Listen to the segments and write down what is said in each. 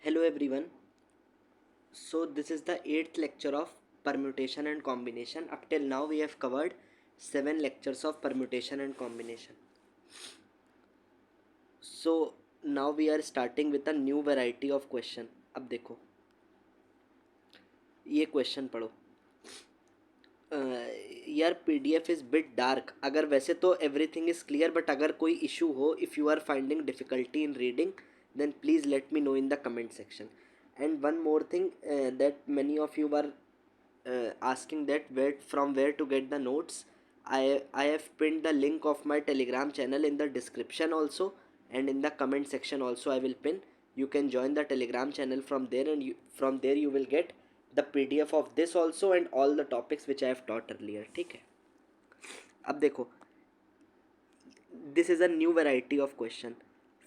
Hello everyone. So this is the 8th lecture of permutation and combination. Up till now we have covered 7 lectures of permutation and combination. So now we are starting with a new variety of question. अब देखो ये question पढ़ो। यार PDF is bit dark. अगर वैसे तो everything is clear but अगर कोई इशू हो, if you are finding difficulty in reading then please let me know in the comment section. And one more thing, that many of you are asking that where to get the notes. I have pinned the link of my Telegram channel in the description also, and in the comment section also I will pin. You can join the Telegram channel from there, and from there you will get the PDF of this also and all the topics which I have taught earlier. ठीक है, अब देखो, this is a new variety of question.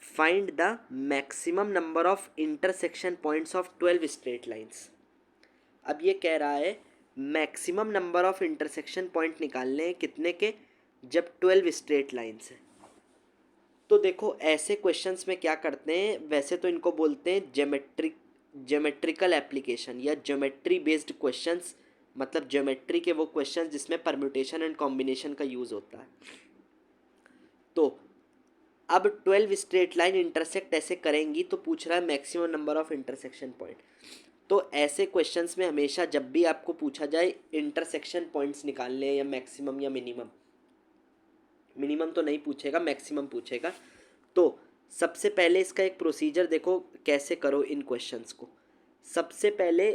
Find the maximum number of intersection points of 12 straight lines. अब ये कह रहा है maximum number of intersection point निकालने हैं कितने के, जब 12 स्ट्रेट लाइन्स हैं। तो देखो ऐसे क्वेश्चंस में क्या करते हैं, वैसे तो इनको बोलते हैं ज्योमेट्रिकल एप्लीकेशन या ज्योमेट्री बेस्ड क्वेश्चंस, मतलब ज्योमेट्री के वो क्वेश्चंस जिसमें परम्यूटेशन एंड कॉम्बिनेशन का यूज़ होता है। तो अब 12 स्ट्रेट लाइन इंटरसेक्ट ऐसे करेंगी तो पूछ रहा है maximum number of intersection point. तो ऐसे क्वेश्चंस में हमेशा जब भी आपको पूछा जाए इंटरसेक्शन पॉइंट्स निकालने हैं या मैक्सिमम या मिनिमम, मिनिमम तो नहीं पूछेगा, मैक्सिमम पूछेगा। तो सबसे पहले इसका एक प्रोसीजर देखो कैसे करो इन क्वेश्चंस को। सबसे पहले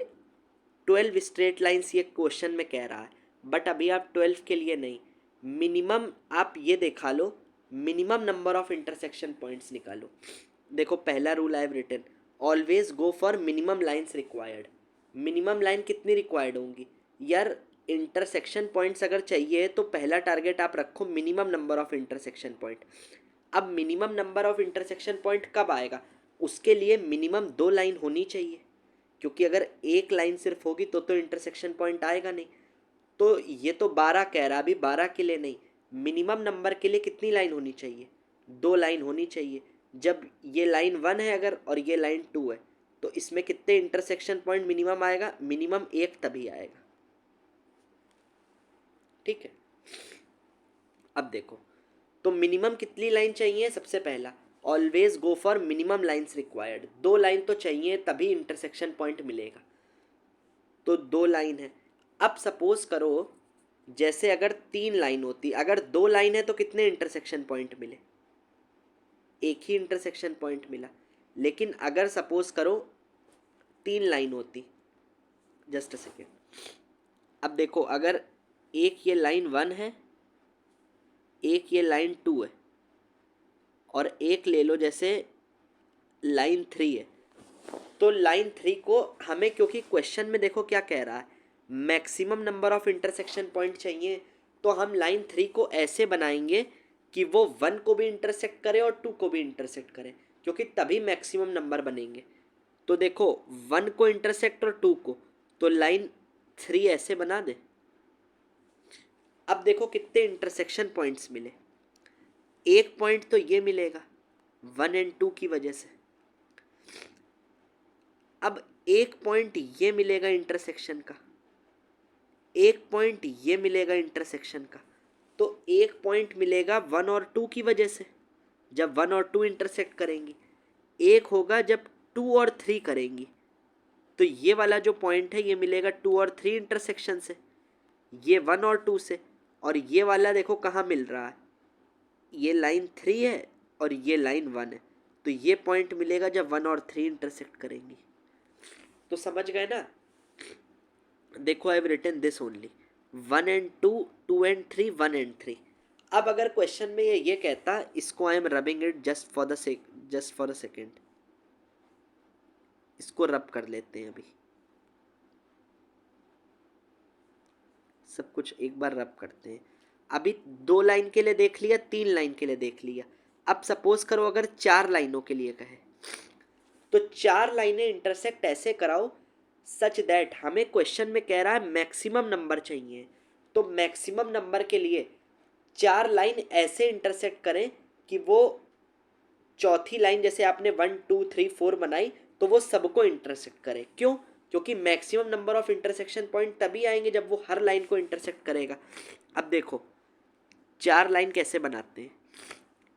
12 स्ट्रेट लाइन्स ये क्वेश्चन में कह रहा है, बट अभी आप 12 के लिए नहीं, मिनिमम आप ये देखा लो, minimum number of intersection points निकालो। देखो पहला rule I have written, always go for minimum lines required. Minimum line कितनी रिक्वायर्ड होंगी यार, इंटरसेक्शन पॉइंट्स अगर चाहिए तो पहला टारगेट आप रखो minimum number of intersection point. अब minimum number of intersection point कब आएगा, उसके लिए मिनिमम 2 लाइन होनी चाहिए, क्योंकि अगर एक लाइन सिर्फ होगी तो इंटरसेक्शन पॉइंट आएगा नहीं। तो ये तो 12 कह रहा, अभी 12 के लिए नहीं, मिनिमम नंबर के लिए कितनी लाइन होनी चाहिए, 2 लाइन होनी चाहिए। जब ये लाइन 1 है अगर और ये लाइन 2 है तो इसमें कितने इंटरसेक्शन पॉइंट मिनिमम आएगा, मिनिमम 1 तभी आएगा। ठीक है, अब देखो तो मिनिमम कितनी लाइन चाहिए, सबसे पहला always go for minimum lines required, 2 line तो चाहिए तभी इंटरसेक्शन पॉइंट मिलेगा। तो 2 लाइन है। अब सपोज करो जैसे अगर 3 लाइन होती, अगर 2 लाइन है तो कितने इंटरसेक्शन पॉइंट मिले, एक ही इंटरसेक्शन पॉइंट मिला। लेकिन अगर सपोज करो 3 लाइन होती, जस्ट अ सेकेंड, अब देखो अगर एक ये लाइन 1 है, एक ये लाइन 2 है, और एक ले लो जैसे लाइन 3 है, तो लाइन 3 को हमें, क्योंकि क्वेश्चन में देखो क्या कह रहा है, maximum number of intersection point चाहिए, तो हम लाइन 3 को ऐसे बनाएंगे कि वो 1 को भी इंटरसेक्ट करे और 2 को भी इंटरसेक्ट करे, क्योंकि तभी मैक्सिमम नंबर बनेंगे। तो देखो 1 को इंटरसेक्ट और 2 को, तो लाइन 3 ऐसे बना दे। अब देखो कितने इंटरसेक्शन पॉइंट्स मिले, एक पॉइंट तो ये मिलेगा 1 एंड 2 की वजह से, अब एक पॉइंट ये मिलेगा इंटरसेक्शन का, एक पॉइंट ये मिलेगा इंटरसेक्शन का, तो एक पॉइंट मिलेगा 1 और 2 की वजह से, जब 1 और 2 इंटरसेक्ट करेंगी। एक होगा जब 2 और 3 करेंगी, तो ये वाला जो पॉइंट है ये मिलेगा 2 और 3 इंटरसेक्शन से, ये 1 और 2 से, और ये वाला देखो कहाँ मिल रहा है, ये लाइन 3 है और ये लाइन 1 है, तो ये पॉइंट मिलेगा जब 1 और 3 इंटरसेक्ट करेंगी। तो समझ गए ना, देखो I have written this only 1 and 2, 2 and 3, 1 and 3। अब अगर क्वेश्चन में ये कहता, इसको I am rubbing it just for a second, इसको रब कर लेते हैं अभी, सब कुछ एक बार रब करते हैं। अभी 2 लाइन के लिए देख लिया, 3 लाइन के लिए देख लिया। अब सपोज करो अगर 4 लाइनों के लिए कहे, तो 4 लाइनें इंटरसेक्ट ऐसे कराओ सच दैट, हमें क्वेश्चन में कह रहा है मैक्सिमम नंबर चाहिए, तो मैक्सिमम नंबर के लिए 4 लाइन ऐसे इंटरसेक्ट करें कि वो चौथी लाइन, जैसे आपने 1 2 3 4 बनाई, तो वो सबको इंटरसेक्ट करे। क्यों? क्योंकि maximum number of intersection point तभी आएंगे जब वो हर लाइन को इंटरसेक्ट करेगा। अब देखो 4 लाइन कैसे बनाते हैं।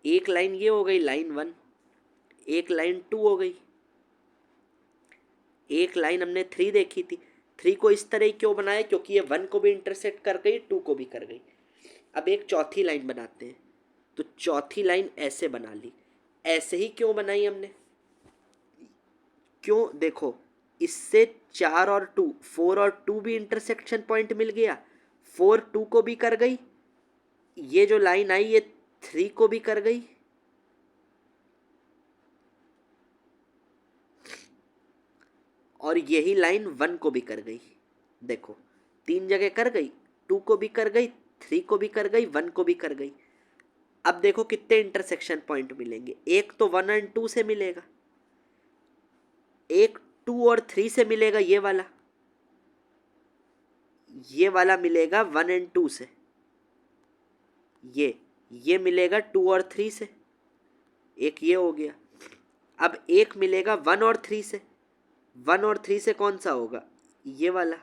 एक लाइन ये हो गई लाइन 1, एक लाइन 2 हो गई, एक लाइन हमने 3 देखी थी। 3 को इस तरह क्यों बनाया? क्योंकि ये 1 को भी इंटरसेक्ट कर गई, 2 को भी कर गई। अब एक चौथी लाइन बनाते हैं, तो चौथी लाइन ऐसे बना ली। ऐसे ही क्यों बनाई हमने? क्यों? देखो इससे 4 और 2, 4 और 2 भी इंटरसेक्शन पॉइंट मिल गया, 4 2 को भी कर गई, ये जो लाइन आई ये 3 को भी कर गई, और यही लाइन 1 को भी कर गई। देखो 3 जगह कर गई, 2 को भी कर गई, 3 को भी कर गई, 1 को भी कर गई। अब देखो कितने इंटरसेक्शन पॉइंट मिलेंगे। एक तो 1 और 2 से मिलेगा, एक 2 और 3 से मिलेगा, ये वाला मिलेगा 1 और 2 से, ये मिलेगा 2 और 3 से, एक ये हो गया। अब एक मिलेगा 1 और 3 से, 1 और 3 से कौन सा होगा? ये वाला।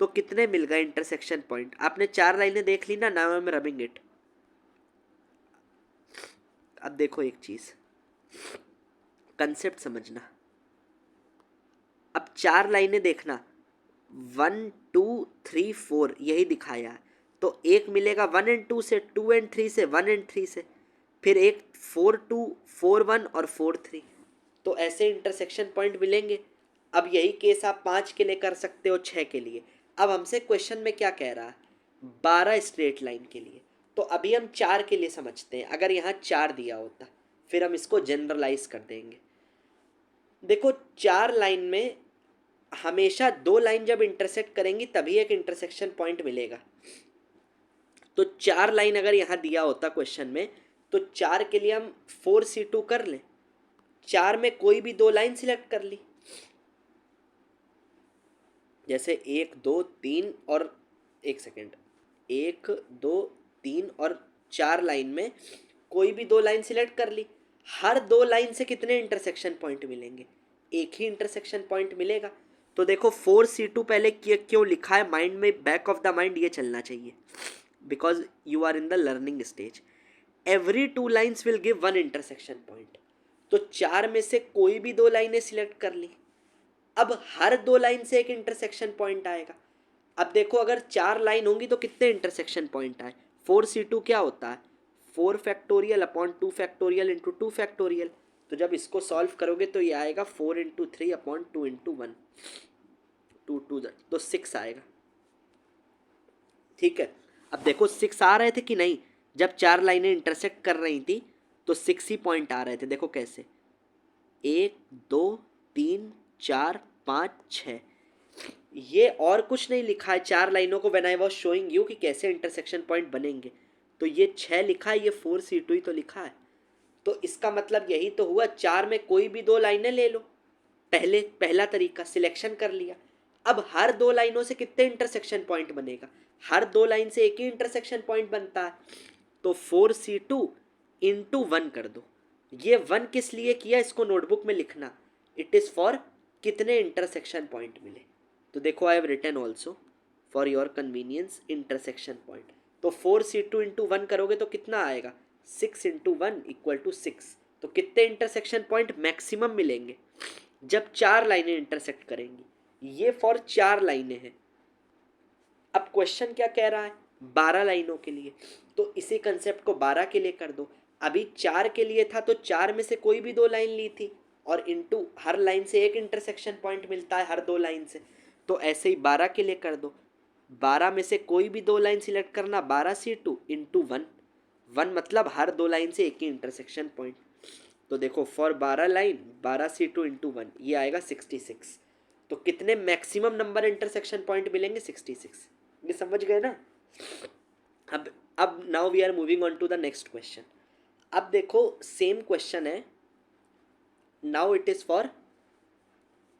तो कितने मिल गए इंटरसेक्शन पॉइंट? आपने 4 लाइनें देख ली ना, now I am rubbing it. अब देखो एक चीज, कंसेप्ट समझना। अब 4 लाइनें देखना, 1 2 3 4 यही दिखाया है। तो एक मिलेगा 1 और 2 से, 2 और 3 से, 1 और 3 से, फिर एक 4 2 4 1 और 4 3। तो ऐसे इंटरसेक्शन पॉइंट मिलेंगे। अब यही केस आप 5 के लिए कर सकते हो, 6 के लिए। अब हमसे क्वेश्चन में क्या कह रहा है? 12 स्ट्रेट लाइन के लिए। तो अभी हम 4 के लिए समझते हैं। अगर यहाँ 4 दिया होता फिर हम इसको जनरलाइज कर देंगे। देखो 4 लाइन में हमेशा 2 लाइन जब इंटरसेक्ट करेंगी तभी एक इंटरसेक्शन पॉइंट मिलेगा। तो 4 लाइन अगर यहाँ दिया होता क्वेश्चन में, तो 4 के लिए हम 4C2 कर लें। 4 में कोई भी 2 लाइन सिलेक्ट कर ली, जैसे 1 2 3 और 1 सेकेंड, 1 2 3 और 4 लाइन में कोई भी 2 लाइन सिलेक्ट कर ली। हर 2 लाइन से कितने इंटरसेक्शन पॉइंट मिलेंगे? एक ही इंटरसेक्शन पॉइंट मिलेगा। तो देखो 4C2 पहले क्यों लिखा है, माइंड में, बैक ऑफ द माइंड ये चलना चाहिए, because you are in the learning stage. Every 2 lines will give 1 intersection point. तो 4 में से कोई भी 2 लाइनें सिलेक्ट कर ली। अब हर 2 लाइन से एक इंटरसेक्शन पॉइंट आएगा। अब देखो अगर 4 लाइन होंगी तो कितने इंटरसेक्शन पॉइंट आए? 4C2 क्या होता है? 4 factorial upon 2 factorial into 2 factorial. तो जब इसको सॉल्व करोगे तो ये आएगा 4 इंटू 3 अपॉन 2 इंटू 1, 2 2 तो 6 आएगा। ठीक है। अब देखो 6 आ रहे थे कि नहीं? जब 4 लाइनें इंटरसेक्ट कर रही थी तो 6 ही पॉइंट आ रहे थे। देखो कैसे, 1 2 3 4 5 6, ये और कुछ नहीं लिखा है 4 लाइनों को। When I was showing you कि कैसे इंटरसेक्शन पॉइंट बनेंगे, तो ये 6 लिखा है, ये 4C2 ही तो लिखा है। तो इसका मतलब यही तो हुआ, 4 में कोई भी 2 लाइनें ले लो। पहला तरीका सिलेक्शन कर लिया। अब हर 2 लाइनों से कितने इंटरसेक्शन पॉइंट बनेगा? हर 2 लाइन से एक ही इंटरसेक्शन पॉइंट बनता है। तो 4C2 इंटू 1 कर दो। ये 1 किस लिए किया, इसको नोटबुक में लिखना। इट इज़ फॉर कितने इंटरसेक्शन पॉइंट मिले। तो देखो I have written also for your convenience intersection point. तो 4C2 इंटू 1 करोगे तो कितना आएगा? 6 इंटू 1 इक्वल टू 6। तो कितने इंटरसेक्शन पॉइंट मैक्सिमम मिलेंगे जब 4 लाइनें इंटरसेक्ट करेंगी? ये फॉर 4 लाइनें हैं। अब क्वेश्चन क्या कह रहा है? 12 लाइनों के लिए। तो इसी कंसेप्ट को 12 के लिए कर दो। अभी 4 के लिए था तो 4 में से कोई भी 2 लाइन ली थी, और इंटू हर लाइन से एक इंटरसेक्शन पॉइंट मिलता है हर 2 लाइन से। तो ऐसे ही 12 के लिए कर दो। 12 में से कोई भी 2 लाइन सिलेक्ट करना, 12C2 इंटू 1, 1 मतलब हर 2 लाइन से एक ही इंटरसेक्शन पॉइंट। तो देखो फॉर 12 लाइन 12C2 इंटू 1, ये आएगा 66। तो कितने मैक्सिमम नंबर इंटरसेक्शन पॉइंट मिलेंगे? 66। ये समझ गए ना? अब now we are moving on to the next question. अब देखो सेम क्वेश्चन है, now it is for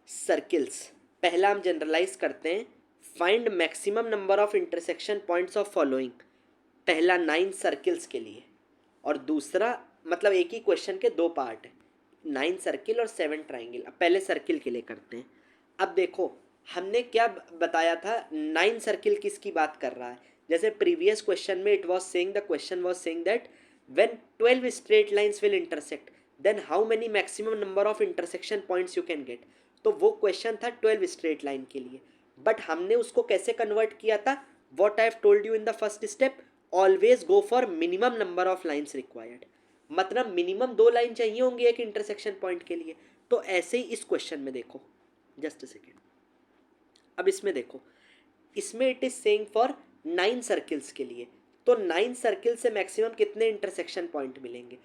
circles. पहला हम जनरलाइज करते हैं, find maximum number of intersection points of following. पहला 9 सर्किल्स के लिए, और दूसरा मतलब एक ही क्वेश्चन के 2 पार्ट है। 9 सर्किल और 7 ट्राइंगल। अब पहले सर्किल के लिए करते हैं। अब देखो हमने क्या बताया था, 9 सर्किल किसकी बात कर रहा है। जैसे प्रीवियस क्वेश्चन में it was saying, the question was saying that when 12 straight lines will intersect then how many maximum number of intersection points you can get. तो वो क्वेश्चन था 12 स्ट्रेट लाइन के लिए, बट हमने उसको कैसे कन्वर्ट किया था, what I have told you in the first step, always go for minimum number of lines required. मतलब मिनिमम 2 लाइन चाहिए होंगी एक इंटरसेक्शन पॉइंट के लिए। तो ऐसे ही इस क्वेश्चन में देखो, जस्ट अ सेकेंड। अब इसमें देखो, इसमें it is saying for 9 circles के लिए। तो 9 सर्किल से मैक्सिमम कितने इंटरसेक्शन पॉइंट मिलेंगे।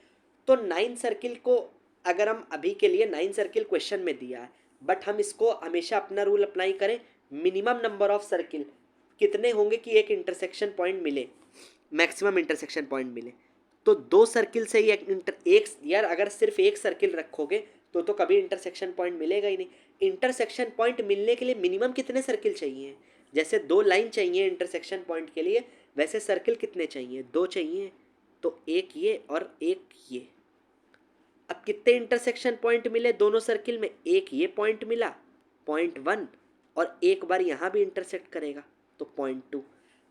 तो 9 सर्किल को अगर हम अभी के लिए 9 सर्किल क्वेश्चन में दिया है, बट हम इसको हमेशा अपना रूल अप्लाई करें, मिनिमम नंबर ऑफ सर्किल कितने होंगे कि एक इंटरसेक्शन पॉइंट मिले, मैक्सिमम इंटरसेक्शन पॉइंट मिले। तो 2 सर्किल से ही एक यार अगर सिर्फ एक सर्किल रखोगे तो कभी इंटरसेक्शन पॉइंट मिलेगा ही नहीं। इंटरसेक्शन पॉइंट मिलने के लिए मिनिमम कितने सर्किल चाहिए, जैसे 2 लाइन चाहिए इंटरसेक्शन पॉइंट के लिए, वैसे सर्किल कितने चाहिए, 2 चाहिए। तो एक ये और एक ये। अब कितने इंटरसेक्शन पॉइंट मिले दोनों सर्किल में, एक ये पॉइंट मिला .1 और एक बार यहाँ भी इंटरसेक्ट करेगा तो .2।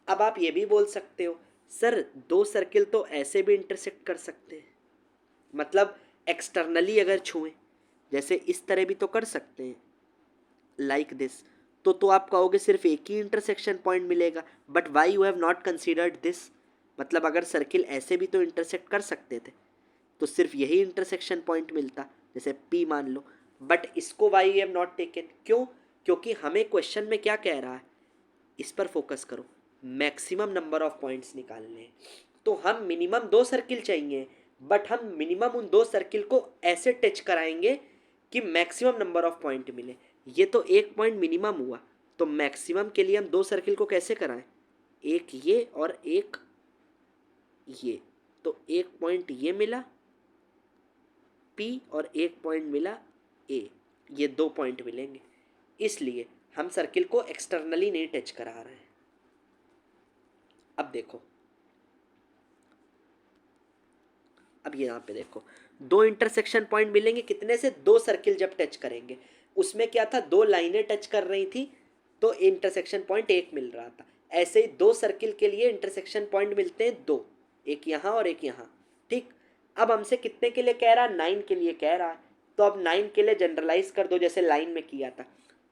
अब आप ये भी बोल सकते हो सर 2 सर्किल तो ऐसे भी इंटरसेक्ट कर सकते हैं, मतलब एक्सटर्नली अगर छुएं, जैसे इस तरह भी तो कर सकते हैं लाइक दिस। तो आप कहोगे सिर्फ एक ही इंटरसेक्शन पॉइंट मिलेगा, but why you have not considered this. मतलब अगर सर्किल ऐसे भी तो इंटरसेक्ट कर सकते थे तो सिर्फ यही इंटरसेक्शन पॉइंट मिलता, जैसे P मान लो, बट इसको why you have not taken. क्यों, क्योंकि हमें क्वेश्चन में क्या कह रहा है, इस पर फोकस करो, मैक्सिमम नंबर ऑफ पॉइंट्स निकालने हैं। तो हम मिनिमम 2 सर्किल चाहिए, बट हम मिनिमम उन 2 सर्किल को ऐसे टच कराएंगे कि मैक्सिमम नंबर ऑफ पॉइंट मिले। ये तो एक पॉइंट मिनिमम हुआ, तो मैक्सिमम के लिए हम 2 सर्किल को कैसे कराएं, एक ये और एक ये। तो एक पॉइंट ये मिला P और एक पॉइंट मिला A, ये 2 पॉइंट मिलेंगे। इसलिए हम सर्किल को एक्सटर्नली नहीं टच करा रहे हैं। अब देखो, अब यहाँ पे देखो 2 इंटरसेक्शन पॉइंट मिलेंगे कितने से, 2 सर्किल जब टच करेंगे। उसमें क्या था, 2 लाइनें टच कर रही थी तो इंटरसेक्शन पॉइंट 1 मिल रहा था। ऐसे ही 2 सर्किल के लिए इंटरसेक्शन पॉइंट मिलते हैं 2, एक यहाँ और एक यहाँ। ठीक, अब हमसे कितने के लिए कह रहा है, 9 के लिए कह रहा है। तो अब 9 के लिए जनरलाइज कर दो जैसे लाइन में किया था,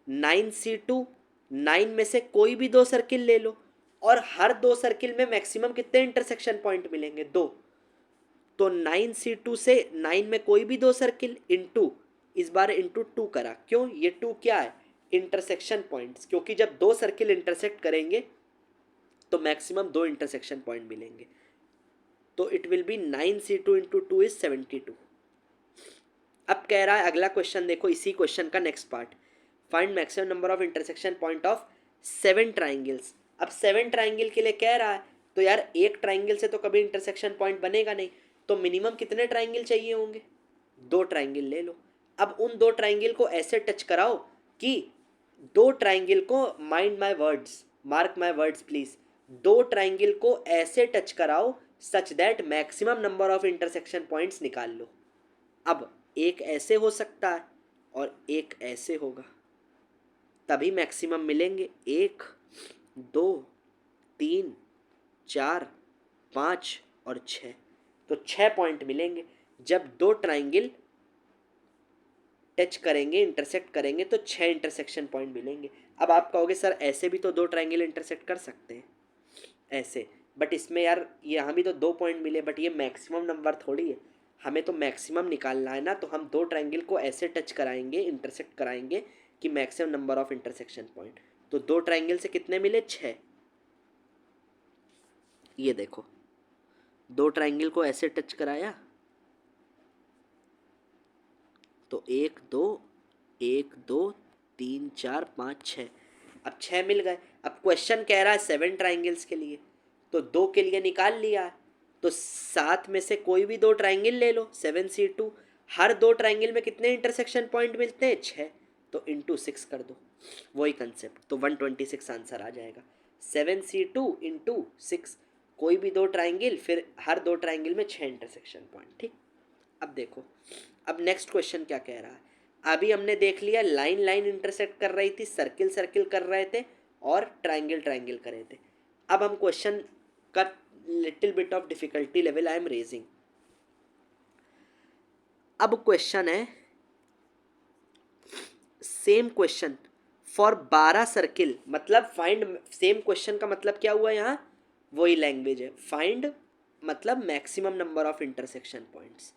9C2, 9 में से कोई भी 2 सर्किल ले लो और हर 2 सर्किल में मैक्सिमम कितने इंटरसेक्शन पॉइंट मिलेंगे, 2। तो 9C2 से 9 में कोई भी 2 सर्किल इंटू, इस बार इंटू 2 करा, क्यों, ये 2 क्या है, इंटरसेक्शन पॉइंट्स, क्योंकि जब 2 सर्किल इंटरसेक्ट करेंगे तो मैक्सिमम 2 इंटरसेक्शन पॉइंट मिलेंगे। तो it will be 9C2 into 2 is 72। अब कह रहा है अगला क्वेश्चन, देखो इसी क्वेश्चन का next part, find maximum number of intersection point of 7 triangles. अब 7 ट्राइंगल के लिए कह रहा है, तो यार एक ट्राइंगल से तो कभी इंटरसेक्शन पॉइंट बनेगा नहीं, तो मिनिमम कितने ट्राइंगल चाहिए होंगे, 2 ट्राइंगल ले लो। अब उन 2 ट्राइंगल को ऐसे टच कराओ कि 2 ट्राइंगल को, mind my words, mark my words please, 2 triangle को ऐसे टच कराओ such that maximum number of intersection points निकाल लो। अब एक ऐसे हो सकता है और एक ऐसे होगा, तभी मैक्सिमम मिलेंगे। 1 2 3 4 5 और 6, तो 6 पॉइंट मिलेंगे। जब 2 ट्राइंगल टच करेंगे, इंटरसेक्ट करेंगे, तो 6 इंटरसेक्शन पॉइंट मिलेंगे। अब आप कहोगे सर ऐसे भी तो 2 ट्राइंगल इंटरसेक्ट कर सकते हैं ऐसे, बट इसमें यार यहाँ भी तो 2 पॉइंट मिले, बट ये मैक्सिमम नंबर थोड़ी है, हमें तो मैक्सिमम निकालना है ना। तो हम 2 ट्राइंगल को ऐसे टच कराएंगे, इंटरसेक्ट कराएंगे कि maximum number of intersection point. तो 2 ट्राइंगल से कितने मिले, 6। ये देखो 2 ट्राइंगल को ऐसे टच कराया तो 1 2 1 2 3 4 5 6, अब 6 मिल गए। अब क्वेश्चन कह रहा है 7 ट्राइंगल्स के लिए, तो 2 के लिए निकाल लिया, तो 7 में से कोई भी 2 ट्राइंगल ले लो, 7C2, हर 2 ट्राइंगल में कितने इंटरसेक्शन पॉइंट मिलते हैं, 6, तो इंटू 6 कर दो, वही कंसेप्ट, तो 126 आंसर आ जाएगा। 7C2 इंटू 6, कोई भी 2 ट्राइंगल, फिर हर 2 ट्राइंगल में 6 इंटरसेक्शन पॉइंट। ठीक, अब देखो, अब नेक्स्ट क्वेश्चन क्या कह रहा है। अभी हमने देख लिया लाइन लाइन इंटरसेक्ट कर रही थी, सर्किल सर्किल कर रहे थे और ट्राइंगल ट्राइंगल कर रहे थे। अब हम क्वेश्चन का little bit of difficulty level I am raising. अब क्वेश्चन है सेम क्वेश्चन फॉर 12 सर्किल, मतलब फाइंड, सेम क्वेश्चन का मतलब क्या हुआ यहाँ, वही लैंग्वेज है। फाइंड मतलब maximum number of intersection points,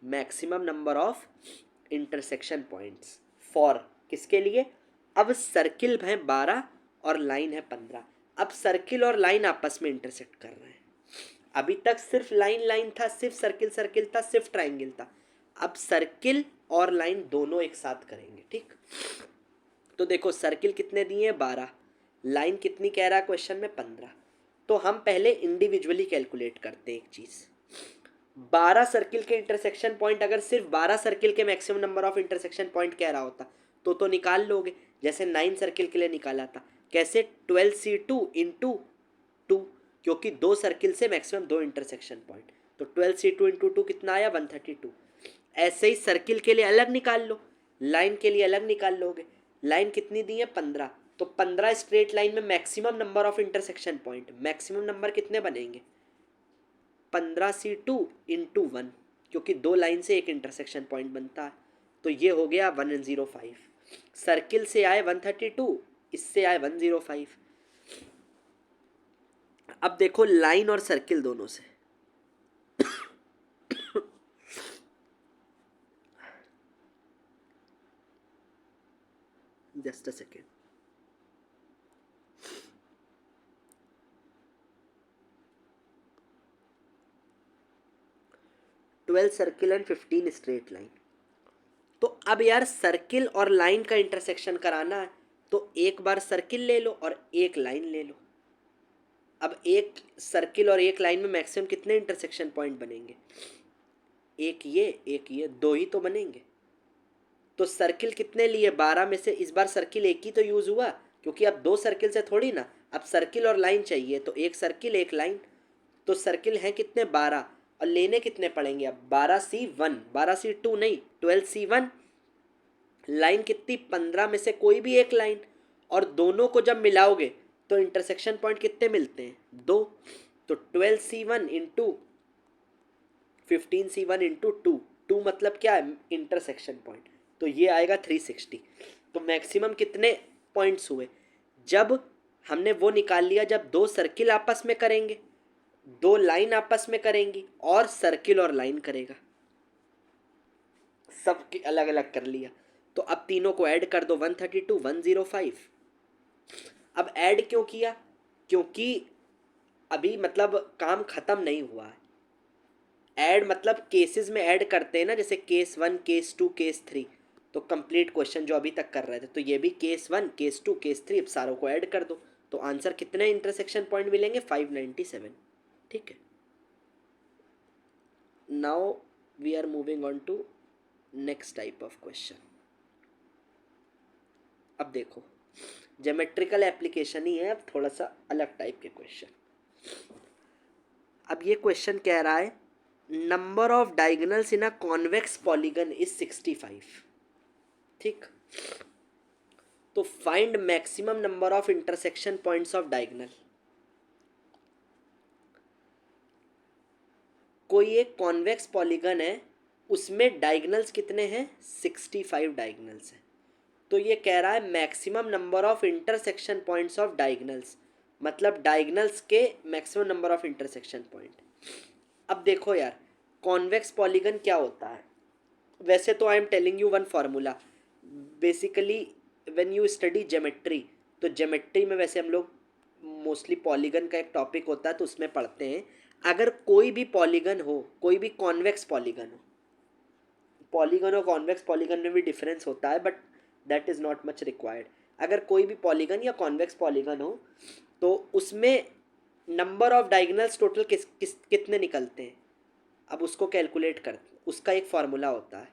maximum number of intersection points for किसके लिए। अब सर्किल है 12 और लाइन है 15। अब सर्किल और लाइन आपस में इंटरसेक्ट कर रहे हैं। अभी तक सिर्फ लाइन लाइन था, सिर्फ सर्किल सर्किल था, सिर्फ ट्राइंगल था। अब सर्किल और लाइन दोनों एक साथ करेंगे, ठीक। तो देखो सर्किल कितने दिए हैं 12, लाइन कितनी कह रहा है क्वेश्चन में 15। तो हम पहले इंडिविजुअली कैलकुलेट करते हैं एक चीज़। 12 सर्किल के इंटरसेक्शन पॉइंट, अगर सिर्फ 12 सर्किल के maximum number of intersection point कह रहा होता तो निकाल लोगे, जैसे 9 सर्किल के लिए निकाला था। कैसे, 12C2 इंटू 2, क्योंकि 2 सर्किल से मैक्सिमम 2 इंटरसेक्शन पॉइंट, तो 12C2 इंटू 2 कितना आया 132। ऐसे ही सर्किल के लिए अलग निकाल लो, लाइन के लिए अलग निकाल लोगे। लाइन कितनी दी है 15, तो 15 स्ट्रेट लाइन में maximum number of intersection point, maximum number कितने बनेंगे 15C2 इंटू 1, क्योंकि 2 लाइन से एक इंटरसेक्शन पॉइंट बनता है। तो ये हो गया 105। सर्किल से आए 132, इससे आए 105। अब देखो लाइन और सर्किल दोनों से, just a second. Twelve circle and 15 straight line. तो अब यार सर्किल और लाइन का इंटरसेक्शन कराना है, तो एक बार सर्किल ले लो और एक लाइन ले लो। अब एक सर्किल और एक लाइन में मैक्सिमम कितने इंटरसेक्शन पॉइंट बनेंगे, एक ये, दो ही तो बनेंगे। तो सर्किल कितने लिए 12 में से, इस बार सर्किल एक ही तो यूज़ हुआ, क्योंकि अब 2 सर्किल से थोड़ी ना, अब सर्किल और लाइन चाहिए, तो एक सर्किल एक लाइन। तो सर्किल हैं कितने 12, और लेने कितने पड़ेंगे अब 12C1, 12C2 नहीं 12C1। लाइन कितनी 15 में से कोई भी एक लाइन, और दोनों को जब मिलाओगे तो इंटरसेक्शन पॉइंट कितने मिलते हैं 2। तो 12C1 इंटू 15C1 इंटू 2 मतलब क्या है इंटरसेक्शन पॉइंट, तो ये आएगा 360। तो मैक्सिमम कितने पॉइंट्स हुए, जब हमने वो निकाल लिया जब 2 सर्किल आपस में करेंगे, 2 लाइन आपस में करेंगी, और सर्किल और लाइन करेगा, सब अलग अलग कर लिया। तो अब तीनों को ऐड कर दो 132 105। अब ऐड क्यों किया, क्योंकि अभी मतलब काम ख़त्म नहीं हुआ है। ऐड मतलब केसेस में ऐड करते हैं ना, जैसे केस 1 केस 2 केस 3। तो कंप्लीट क्वेश्चन जो अभी तक कर रहे थे, तो ये भी केस 1 केस 2 केस 3, अब सारों को ऐड कर दो। तो आंसर कितने इंटरसेक्शन पॉइंट मिलेंगे 597, ठीक है। Now we are moving on to next type of question. अब देखो ज्योमेट्रिकल एप्लीकेशन ही है, अब थोड़ा सा अलग टाइप के क्वेश्चन। अब ये क्वेश्चन कह रहा है number of diagonals in a convex polygon is 65, ठीक। तो find maximum number of intersection points of diagonal. कोई एक कॉन्वेक्स पॉलीगन है, उसमें डायगोनल्स कितने हैं 65 डायगोनल्स हैं। तो ये कह रहा है maximum number of intersection points of diagonals, मतलब डायगोनल्स के maximum number of intersection point. अब देखो यार कॉन्वेक्स पॉलीगन क्या होता है, वैसे तो I am telling you one formula. Basically when you study geometry, तो ज्योमेट्री में वैसे हम लोग मोस्टली पॉलीगन का एक टॉपिक होता है तो उसमें पढ़ते हैं। अगर कोई भी पॉलीगन हो, कोई भी कॉन्वेक्स पॉलीगन हो, पॉलीगन और कॉन्वेक्स पॉलीगन में भी डिफरेंस होता है but that is not much required. अगर कोई भी पॉलीगन या कॉन्वेक्स पॉलीगन हो तो उसमें नंबर ऑफ डायगोनल्स टोटल कितने निकलते हैं, अब उसको कैलकुलेट कर, उसका एक फार्मूला होता है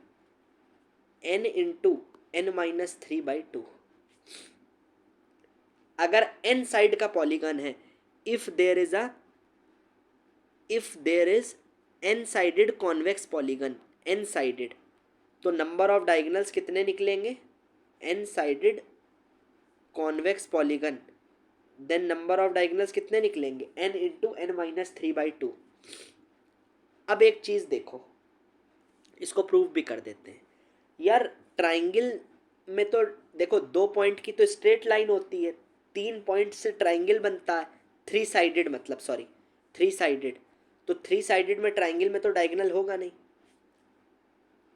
n इंटू n-3/2। अगर n साइड का पॉलीगन है, if there is n sided convex polygon, N sided, तो नंबर ऑफ डायगोनल्स कितने निकलेंगे, N sided convex polygon, then number of diagonals कितने निकलेंगे, एन इंटू एन माइनस 3/2। अब एक चीज़ देखो, इसको प्रूव भी कर देते हैं यार। ट्राइंगल में तो देखो 2 पॉइंट की तो स्ट्रेट लाइन होती है, 3 पॉइंट से ट्राइंगल बनता है, 3 साइडेड मतलब सॉरी 3 साइडेड, तो 3 साइडेड में ट्राइंगल में तो डायगोनल होगा नहीं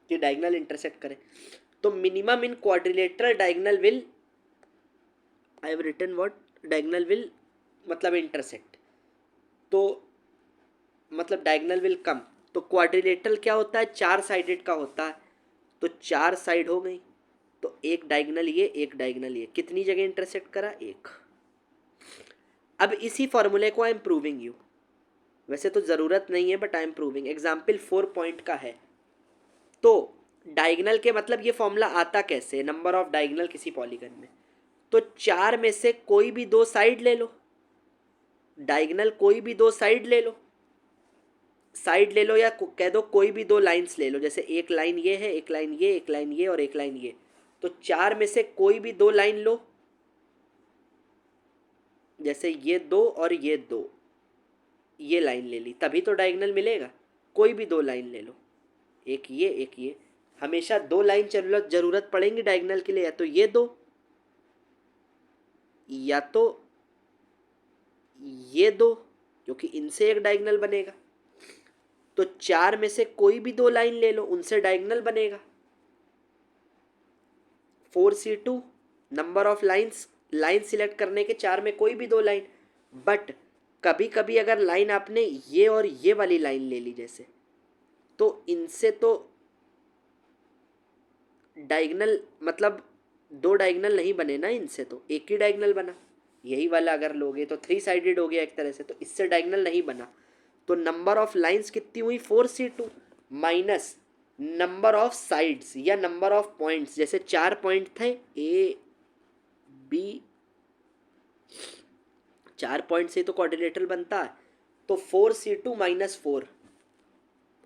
कि डायगोनल इंटरसेक्ट करे। तो minimum in quadrilateral diagonal will, I have written what, diagonal will मतलब इंटरसेक्ट, तो मतलब डायगोनल विल कम। तो क्वाड्रिलेटरल क्या होता है, 4 साइडेड का होता है, तो 4 साइड हो गई, तो एक डायगोनल ये, एक डायगोनल ये, कितनी जगह इंटरसेक्ट करा, एक। अब इसी फॉर्मूले को आई एम प्रूविंग यू, वैसे तो ज़रूरत नहीं है but I am proving. Example 4 point का है, तो डायगोनल के मतलब ये फॉर्मूला आता कैसे, नंबर ऑफ डायगोनल किसी पॉलीगन में, तो 4 में से कोई भी 2 साइड ले लो, डायगोनल कोई भी 2 साइड ले लो, साइड ले लो या कह दो कोई भी 2 लाइंस ले लो, जैसे एक लाइन ये है, एक लाइन ये, एक लाइन ये और एक लाइन ये, तो 4 में से कोई भी 2 लाइन लो, जैसे ये 2 और ये 2, ये लाइन ले ली, तभी तो डायगोनल मिलेगा। कोई भी 2 लाइन ले लो, एक ये एक ये, हमेशा 2 लाइन जरूरत पड़ेंगी डायगोनल के लिए, या तो ये 2 या तो ये 2, क्योंकि इनसे एक डायगोनल बनेगा। तो 4 में से कोई भी 2 लाइन ले लो, उनसे डायगोनल बनेगा। 4C2 number of lines, line select करने के 4 में कोई भी 2 लाइन, बट कभी कभी अगर लाइन आपने ये और ये वाली लाइन ले ली जैसे, तो इनसे तो डायगोनल मतलब 2 डायगोनल नहीं बने ना, इनसे तो एक ही डायगोनल बना। यही वाला अगर लोगे तो 3 साइडेड हो गया एक तरह से, तो इससे डायगोनल नहीं बना। तो नंबर ऑफ लाइंस कितनी हुई, 4C2 minus number of sides या नंबर ऑफ पॉइंट्स, जैसे 4 पॉइंट थे ए बी, 4 पॉइंट से तो क्वाड्रिलेटरल बनता है, तो 4C2 माइनस 4,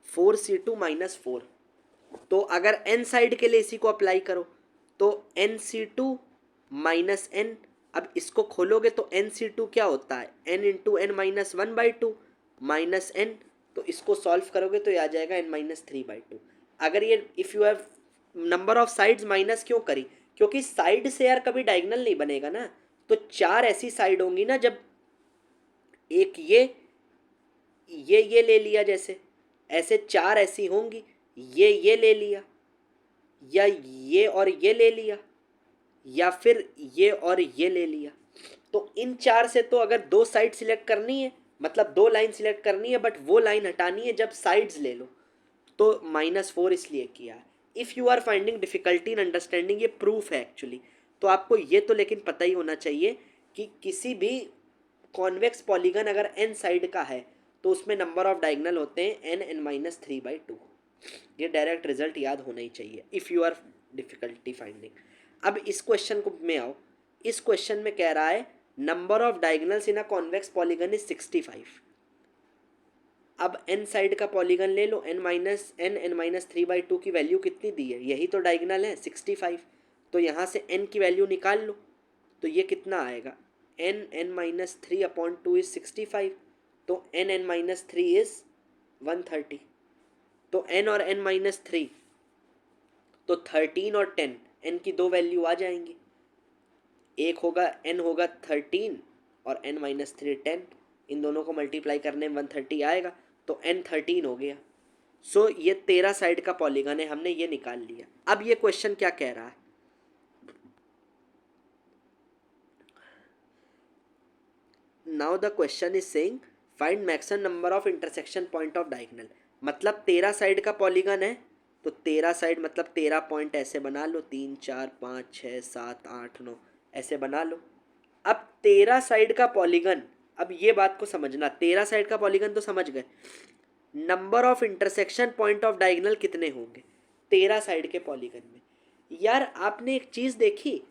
4C2 माइनस 4। तो अगर n साइड के लिए इसी को अप्लाई करो, तो NC2 माइनस एन, अब इसको खोलोगे तो NC2 क्या होता है, n into N minus 1/2 minus N, तो इसको सॉल्व करोगे तो ये आ जाएगा n माइनस 3/2। अगर ये if you have number of sides minus क्यों करी, क्योंकि साइड से यार कभी डायगोनल नहीं बनेगा ना, तो 4 ऐसी साइड होंगी ना, जब एक ये ले लिया, जैसे ऐसे 4 ऐसी होंगी, ये ले लिया, या ये और ये ले लिया, या फिर ये और ये ले लिया, तो इन 4 से तो अगर 2 साइड सिलेक्ट करनी है, मतलब 2 लाइन सिलेक्ट करनी है, बट वो लाइन हटानी है जब साइड्स ले लो, तो -4 इसलिए किया है। If you are finding difficulty in understanding, ये प्रूफ है एक्चुअली, तो आपको ये तो लेकिन पता ही होना चाहिए कि किसी भी कॉन्वेक्स पॉलीगन अगर n साइड का है तो उसमें नंबर ऑफ डायगोनल होते हैं n माइनस 3/2। ये डायरेक्ट रिजल्ट याद होना ही चाहिए if you are difficulty finding. अब इस क्वेश्चन को में आओ, इस क्वेश्चन में कह रहा है number of diagonals in a convex polygon is 65। अब n साइड का पॉलीगन ले लो, n माइनस 3/2 की वैल्यू कितनी दी है, यही तो डायगोनल है 65, तो यहाँ से n की वैल्यू निकाल लो, तो ये कितना आएगा, n माइनस 3/2 इज 65, तो n माइनस 3 इज 130, तो n और n माइनस 3, तो 13 और 10, n की 2 वैल्यू आ जाएंगी, एक होगा n होगा 13 और n माइनस 3 10, इन दोनों को मल्टीप्लाई करने में 130 आएगा, तो n 13 हो गया। सो ये 13 साइड का पॉलीगन है, हमने ये निकाल लिया। अब ये क्वेश्चन क्या कह रहा है, now the question is saying find maximum number of intersection point of diagonal, मतलब 13 साइड का पॉलीगन है, तो 13 साइड मतलब 13 पॉइंट ऐसे बना लो, 3 4 5 6 7 8 9 ऐसे बना लो। अब 13 साइड का पॉलीगन, अब ये बात को समझना, 13 साइड का पॉलीगन तो समझ गए, number of intersection point of diagonal कितने होंगे 13 साइड के पॉलीगन में। यार आपने एक चीज़ देखी,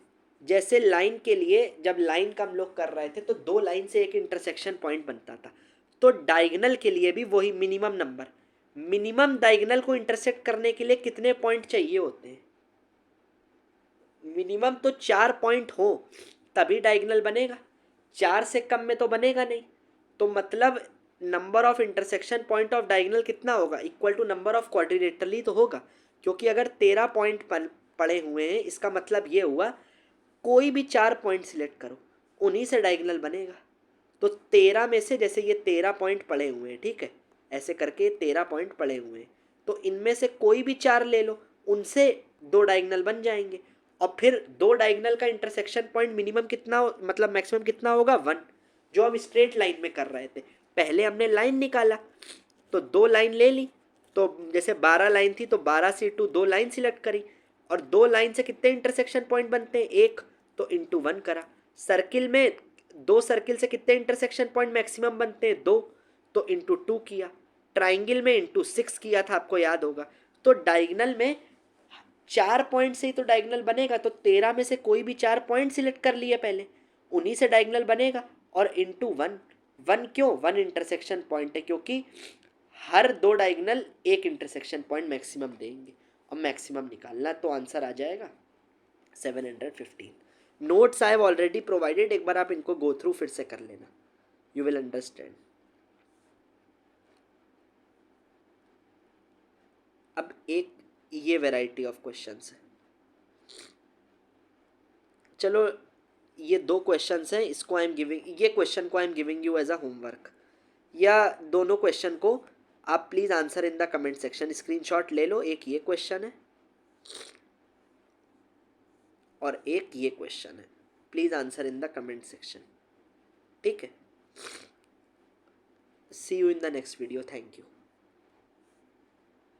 जैसे लाइन के लिए जब लाइन का हम लोग कर रहे थे तो 2 लाइन से एक इंटरसेक्शन पॉइंट बनता था, तो डायगोनल के लिए भी वही मिनिमम नंबर, मिनिमम डायगोनल को इंटरसेक्ट करने के लिए कितने पॉइंट चाहिए होते हैं? मिनिमम तो 4 पॉइंट हो तभी डायगोनल बनेगा, 4 से कम में तो बनेगा नहीं। तो मतलब number of intersection point of diagonal कितना होगा, equal to number of quadrilateral ही तो होगा, क्योंकि अगर 13 पॉइंट पड़े हुए हैं इसका मतलब ये हुआ कोई भी 4 पॉइंट सिलेक्ट करो उन्हीं से डायगोनल बनेगा। तो 13 में से जैसे ये 13 पॉइंट पड़े हुए हैं, ठीक है, ऐसे करके 13 पॉइंट पड़े हुए हैं, तो इनमें से कोई भी 4 ले लो, उनसे 2 डायगोनल बन जाएंगे। और फिर 2 डायगोनल का इंटरसेक्शन पॉइंट मिनिमम कितना मतलब मैक्सिमम कितना होगा, 1, जो हम स्ट्रेट लाइन में कर रहे थे। पहले हमने लाइन निकाला तो 2 लाइन ले ली, तो जैसे 12 लाइन थी तो 12 से इंटू 2 लाइन सिलेक्ट करी, और 2 लाइन से कितने इंटरसेक्शन पॉइंट बनते हैं, 1, तो इंटू 1 करा। सर्किल में 2 सर्किल से कितने इंटरसेक्शन पॉइंट मैक्सिमम बनते हैं, 2, तो इंटू 2 किया। ट्राइंगल में इंटू 6 किया था, आपको याद होगा। तो डायगोनल में 4 पॉइंट से ही तो डायगोनल बनेगा, तो 13 में से कोई भी 4 पॉइंट सिलेक्ट कर लिए पहले, उन्हीं से डायगोनल बनेगा। और इंटू 1, 1 क्यों, 1 इंटरसेक्शन पॉइंट है, क्योंकि हर 2 डायगोनल एक इंटरसेक्शन पॉइंट मैक्सिमम देंगे, और मैक्सिमम निकालना, तो आंसर आ जाएगा 715। Notes I have already provided, एक बार आप इनको गो थ्रू फिर से कर लेना, यू विल अंडरस्टैंड। अब एक ये वैरायटी ऑफ क्वेश्चंस है, चलो ये 2 क्वेश्चंस हैं, इसको आई एम गिविंग, ये क्वेश्चन को I am giving you as a homework, या दोनों क्वेश्चन को आप please answer in the comment section. Screenshot ले लो, एक ये क्वेश्चन है और एक ये क्वेश्चन है, please answer in the comment section, ठीक है। See you in the next video, thank you.